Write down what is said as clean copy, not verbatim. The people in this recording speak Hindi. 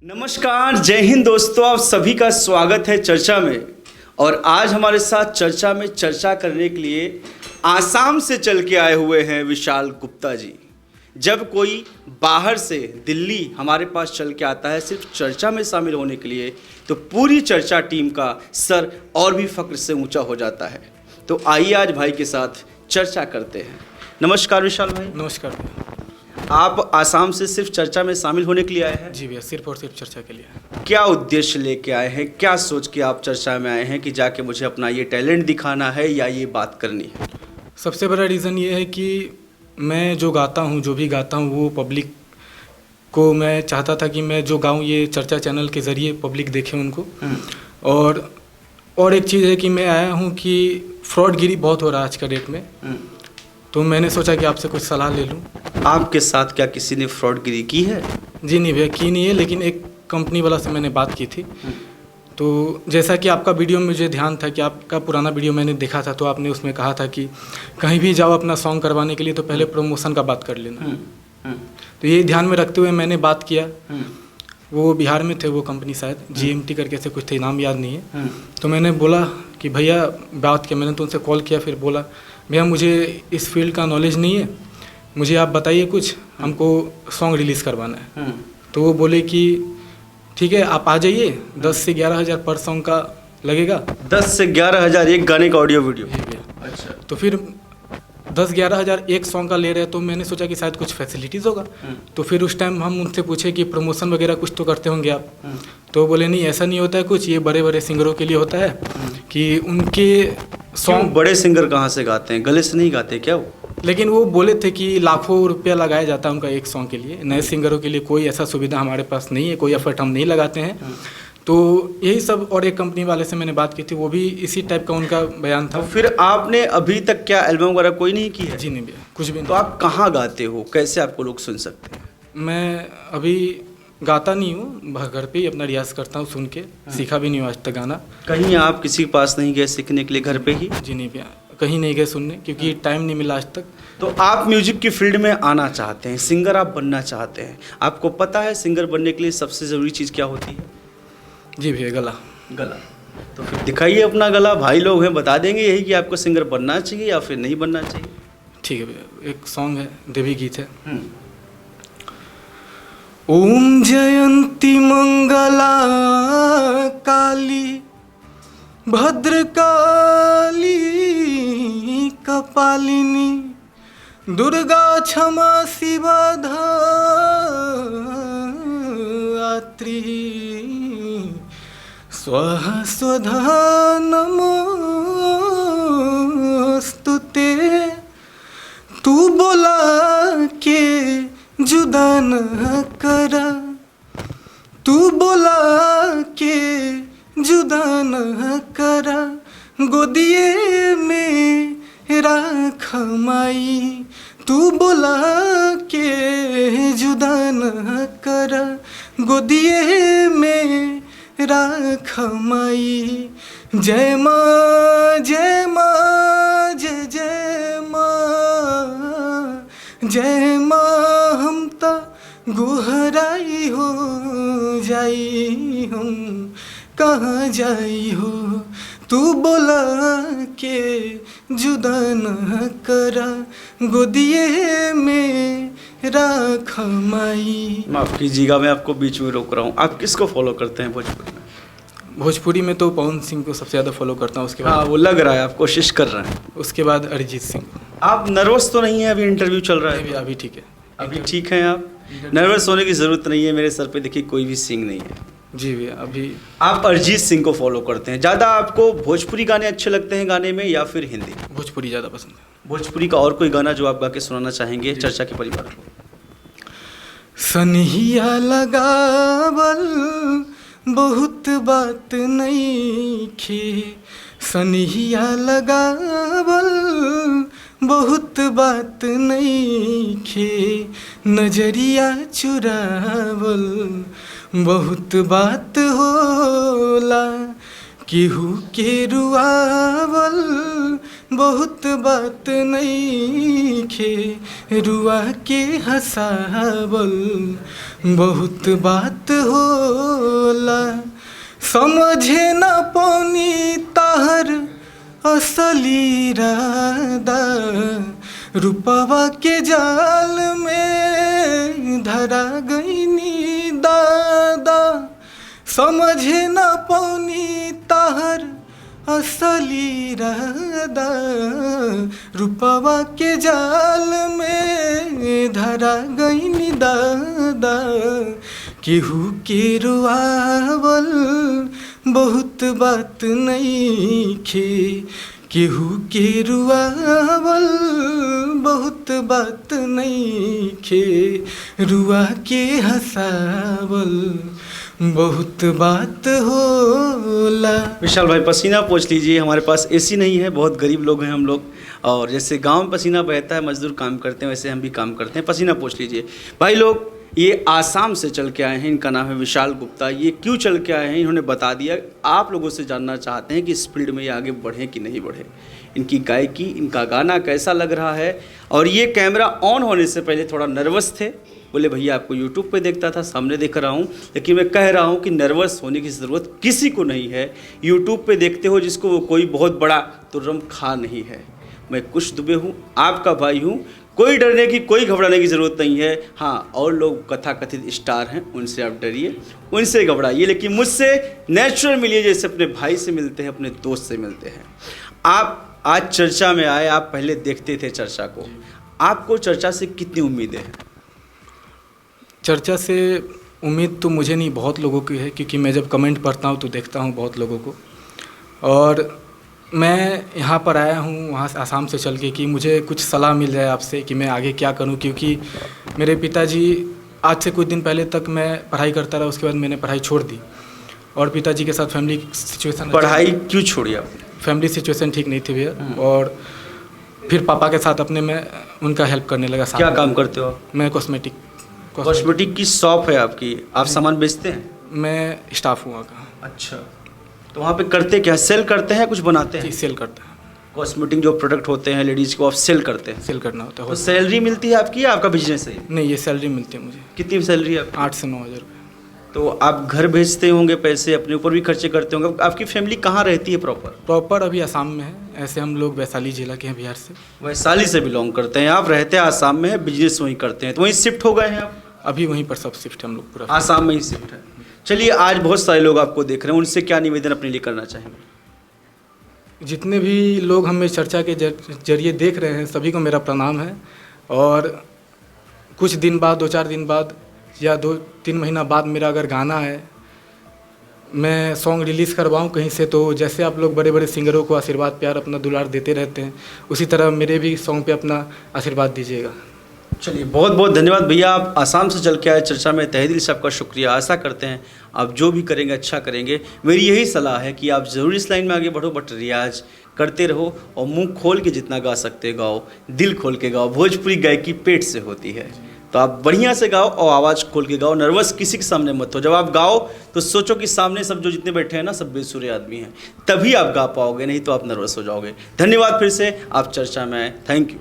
नमस्कार, जय हिंद दोस्तों। आप सभी का स्वागत है चर्चा में। और आज हमारे साथ चर्चा में चर्चा करने के लिए आसाम से चल के आए हुए हैं विशाल गुप्ता जी। जब कोई बाहर से दिल्ली हमारे पास चल के आता है सिर्फ चर्चा में शामिल होने के लिए, तो पूरी चर्चा टीम का सर और भी फक्र से ऊंचा हो जाता है। तो आइए आज भाई के साथ चर्चा करते हैं। नमस्कार विशाल भाई। नमस्कार भैया। आप आसाम से सिर्फ चर्चा में शामिल होने के लिए आए हैं? जी भैया, सिर्फ और सिर्फ चर्चा के लिए। क्या उद्देश्य लेके आए हैं, क्या सोच के आप चर्चा में आए हैं कि जाके मुझे अपना ये टैलेंट दिखाना है या ये बात करनी है? सबसे बड़ा रीज़न ये है कि मैं जो गाता हूँ, जो भी गाता हूँ, वो पब्लिक को मैं चाहता था कि मैं जो गाऊँ ये चर्चा चैनल के ज़रिए पब्लिक देखे उनको। और एक चीज़ है कि मैं आया हूँ कि फ्रॉडगिरी बहुत हो रहा है आज का डेट में, तो मैंने सोचा कि आपसे कुछ सलाह ले लूँ। आपके साथ क्या किसी ने फ्रॉडगिरी की है? जी नहीं भैया, की नहीं है, लेकिन एक कंपनी वाला से मैंने बात की थी। तो जैसा कि आपका वीडियो में मुझे ध्यान था कि आपका पुराना वीडियो मैंने देखा था, तो आपने उसमें कहा था कि कहीं भी जाओ अपना सॉन्ग करवाने के लिए तो पहले प्रमोशन का बात कर लेना। तो ये ध्यान में रखते हुए मैंने बात किया। वो बिहार में थे, वो कंपनी शायद GMT करके से कुछ थे, नाम याद नहीं है। तो मैंने बोला कि भैया, बात किया मैंने, तो उनसे कॉल किया, फिर बोला भैया मुझे इस फील्ड का नॉलेज नहीं है, मुझे आप बताइए कुछ, हमको सॉन्ग रिलीज़ करवाना है। तो वो बोले कि ठीक है आप आ जाइए, 10 से 11 हज़ार पर सॉन्ग का लगेगा। 10 से 11 हज़ार एक गाने का ऑडियो वीडियो? अच्छा। तो फिर 10-11 हज़ार एक सॉन्ग का ले रहे हैं, तो मैंने सोचा कि शायद कुछ फैसिलिटीज़ होगा। तो फिर उस टाइम हम उनसे पूछे कि प्रमोशन वगैरह कुछ तो करते होंगे आप। तो बोले नहीं, ऐसा नहीं होता है कुछ, ये बड़े बड़े सिंगरों के लिए होता है कि उनके सॉन्ग। बड़े सिंगर कहाँ से गाते हैं, गले से नहीं गाते क्या वो? लेकिन वो बोले थे कि लाखों रुपया लगाया जाता है उनका एक सॉन्ग के लिए। नए सिंगरों के लिए कोई ऐसा सुविधा हमारे पास नहीं है, कोई एफर्ट हम नहीं लगाते हैं। तो यही सब। और एक कंपनी वाले से मैंने बात की थी, वो भी इसी टाइप का उनका बयान था। तो फिर आपने अभी तक क्या एल्बम वगैरह कोई नहीं की है? जी नहीं भैया, कुछ भी नहीं। तो आप कहाँ गाते हो, कैसे आपको लोग सुन सकते हैं? मैं अभी गाता नहीं हूँ, घर पे ही अपना रियाज करता हूँ, सुन के सीखा भी नहीं हूँ आज तक गाना। कहीं आप किसी के पास नहीं गए सीखने के लिए, घर पे ही? जी नहीं भैया, कहीं नहीं गए सुनने, क्योंकि टाइम नहीं मिला आज तक। तो आप म्यूजिक की फील्ड में आना चाहते हैं, सिंगर आप बनना चाहते हैं। आपको पता है सिंगर बनने के लिए सबसे ज़रूरी चीज़ क्या होती है? जी भैया, गला। गला। तो फिर दिखाइए अपना गला, भाई लोग हैं बता देंगे यही कि आपको सिंगर बनना चाहिए या फिर नहीं बनना चाहिए। ठीक है भैया, एक सॉन्ग है, देवी गीत है। ओम जयंती मंगला काली भद्रकाली कपालिनी दुर्गा क्षमा शिवा धात्री स्वाहा स्वधा नमोस्तुते। तू बोला के जुदा न करा, तू बोला के जुदा न करा, गोदिए में राख माई। तू बोला के जुदा न करा, गोदिए में राख माई। जय माँ जय माँ जय जय माँ, जय माँ हम ता गुहराई हो जाई, हम कहाँ जाई हो। तू बोला के जुदा न करा, गोदिए में राख माई। माफ़ कीजिएगा, मैं आपको बीच में रोक रहा हूँ। आप किसको फॉलो करते हैं भोजपुरी में? भोजपुरी में तो पवन सिंह को सबसे ज़्यादा फॉलो करता हूँ। उसके बाद हाँ, वो लग रहा है आप कोशिश कर रहे हैं। उसके बाद अरिजीत सिंह। आप नर्वस तो नहीं है? अभी इंटरव्यू चल रहा है। अभी ठीक है, अभी ठीक हैं आप? नर्वस होने की ज़रूरत नहीं है, मेरे सर पे देखिए कोई भी सिंह नहीं है। जी भैया। अभी आप अरिजीत सिंह को फॉलो करते हैं। ज़्यादा आपको भोजपुरी गाने अच्छे लगते हैं गाने में या फिर हिंदी? भोजपुरी ज़्यादा पसंद है। भोजपुरी का और कोई गाना जो आप गा के सुनाना चाहेंगे चर्चा के परिवार को? सनहिया लगावल बहुत बात नहीं खे, सनहिया लगावल बहुत बात नहीं खे, नजरिया चुरावल बहुत बात होला, केहू के रुआवल बहुत बात नहीं खे रुआ के हंसावल बहुत बात होला समझे न पौनी ताहर असली रादा रूपवा के जाल में धरा गईनी दादा समझे न पौनी ताहर असली रादा रूपवा के जाल में धरा गईनी दादा केहू के रुआवल बहुत बात नहीं खे केहू के रुआवल बहुत बात नहीं खे रुआ के हंसावल बहुत बात होला। विशाल भाई पसीना पोंछ लीजिए, हमारे पास एसी नहीं है, बहुत गरीब लोग हैं हम लोग, और जैसे गांव में पसीना बहता है मजदूर काम करते हैं वैसे हम भी काम करते हैं, पसीना पोंछ लीजिए। भाई लोग ये आसाम से चल के आए हैं, इनका नाम है विशाल गुप्ता। ये क्यों चल के आए हैं इन्होंने बता दिया। आप लोगों से जानना चाहते हैं कि इस फील्ड में ये आगे बढ़ें कि नहीं बढ़े, इनकी गायकी, इनका गाना कैसा लग रहा है। और ये कैमरा ऑन होने से पहले थोड़ा नर्वस थे, बोले भैया आपको यूट्यूब पे देखता था, सामने देख रहा हूँ, लेकिन मैं कह रहा हूँ कि नर्वस होने की ज़रूरत किसी को नहीं है। यूट्यूब पे देखते हो जिसको वो कोई बहुत बड़ा तुर्रम खा नहीं है। मैं कुश दुबे हूँ, आपका भाई हूँ, कोई डरने की कोई घबराने की ज़रूरत नहीं है। हाँ, और लोग कथाकथित स्टार हैं, उनसे आप डरिए, उनसे घबराइए, लेकिन मुझसे नेचुरल मिलिए, जैसे अपने भाई से मिलते हैं, अपने दोस्त से मिलते हैं। आप आज चर्चा में आए, आप पहले देखते थे चर्चा को, आपको चर्चा से कितनी उम्मीदें हैं? चर्चा से उम्मीद तो मुझे नहीं, बहुत लोगों की है, क्योंकि मैं जब कमेंट पढ़ता हूँ तो देखता हूँ बहुत लोगों को। और मैं यहाँ पर आया हूँ वहाँ से आसाम से चल के कि मुझे कुछ सलाह मिल जाए आपसे कि मैं आगे क्या करूँ, क्योंकि मेरे पिताजी आज से कुछ दिन पहले तक मैं पढ़ाई करता रहा, उसके बाद मैंने पढ़ाई छोड़ दी और पिताजी के साथ फैमिली सिचुएशन। पढ़ाई क्यों छोड़ी आपने? फैमिली सिचुएशन ठीक नहीं थी भैया, और फिर पापा के साथ अपने में उनका हेल्प करने लगा। क्या काम करते हो? मैं कॉस्मेटिक की शॉप है आपकी, आप सामान बेचते हैं? मैं स्टाफ हूँ वहाँ का। अच्छा, तो वहाँ पे करते क्या? सेल करते हैं, कुछ बनाते हैं? सेल करते हैं। कॉस्मेटिक जो प्रोडक्ट होते हैं लेडीज़ को आप सेल करते हैं? सेल करना होता है। तो सैलरी मिलती है आपकी या आपका बिजनेस है? नहीं, ये सैलरी मिलती है मुझे। कितनी सैलरी है आपकी? 8 से 9 हज़ार रुपये। तो आप घर भेजते होंगे पैसे, अपने ऊपर भी खर्चे करते होंगे। आपकी फैमिली कहाँ रहती है प्रॉपर? अभी आसाम में है, ऐसे हम लोग वैशाली जिला के हैं, बिहार से। वैशाली से बिलोंग करते हैं आप, रहते हैं आसाम में है, बिजनेस वहीं करते हैं, तो वहीं शिफ्ट हो गए हैं आप? अभी वहीं पर सब शिफ्ट है, हम लोग पूरा आसाम में ही शिफ्ट है। चलिए, आज बहुत सारे लोग आपको देख रहे हैं, उनसे क्या निवेदन अपने लिए करना चाहेंगे? जितने भी लोग हमें चर्चा के जरिए देख रहे हैं सभी को मेरा प्रणाम है। और कुछ दिन बाद, 2-4 दिन बाद या 2-3 महीना बाद मेरा अगर गाना है, मैं सॉन्ग रिलीज़ करवाऊँ कहीं से, तो जैसे आप लोग बड़े बड़े सिंगरों को आशीर्वाद प्यार अपना दुलार देते रहते हैं, उसी तरह मेरे भी सॉन्ग पे अपना आशीर्वाद दीजिएगा। चलिए, बहुत बहुत धन्यवाद भैया, आप आसाम से चल के आए चर्चा में, तहे दिल से आपका शुक्रिया। आशा करते हैं आप जो भी करेंगे अच्छा करेंगे। मेरी यही सलाह है कि आप ज़रूर इस लाइन में आगे बढ़ो, बट रियाज करते रहो और मुंह खोल के जितना गा सकते गाओ, दिल खोल के गाओ। भोजपुरी गायकी पेट से होती है, तो आप बढ़िया से गाओ और आवाज़ खोल के गाओ। नर्वस किसी के सामने मत हो। जब आप गाओ तो सोचो कि सामने सब जो जितने बैठे हैं ना, सब बेसुरे आदमी हैं, तभी आप गा पाओगे, नहीं तो आप नर्वस हो जाओगे। धन्यवाद फिर से, आप चर्चा में आए। Thank you.